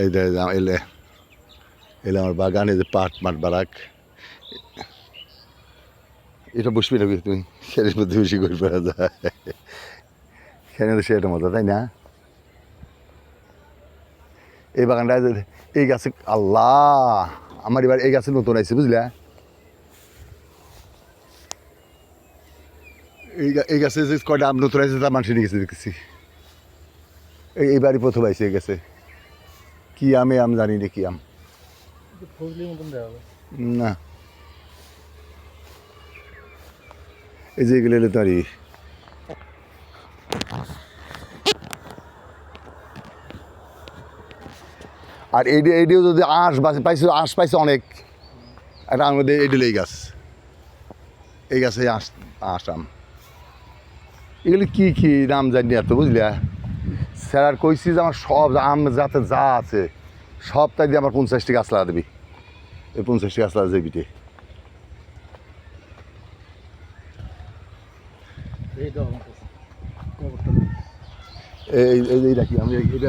এই যে এলে এলে আমার বাগান, এই যে পাট মাঠ বারাক। এটা বসবি না তুমি, খেলের মধ্যে বেশি করে ফেলা যায়, খেলে তো সেটা মজা, তাই না? এই বাগানটা এই গাছে, আল্লাহ আমার এবার এই গাছে নতুন আইছে বুঝলা। এই গাছে যে কয়টা আম নতুন আইছে তা মানুষ নিয়ে গেছে দেখেছি। এইবারই প্রথম আইছে এই গাছে। কি আমে আম জানি না, কি আম না, এই যে এগুলো এলে তারই। আর এইডিও যদি আঁশ পাইছে, আঁশ পাইছে অনেক। একটা আমের মধ্যে এইডিল এই গাছ, এই গাছে আঁশ, আঁশ আম। এগুলি কি কি নাম জানি এত বুঝলা। স্যার কইছি যে আমার সব আম যাতে যা আছে সব তাই দিয়ে আমার 50টি গাছ লাগা দেবি। এই 50টি গাছ লাগা যাবি তে এই রাখি আমি, এটা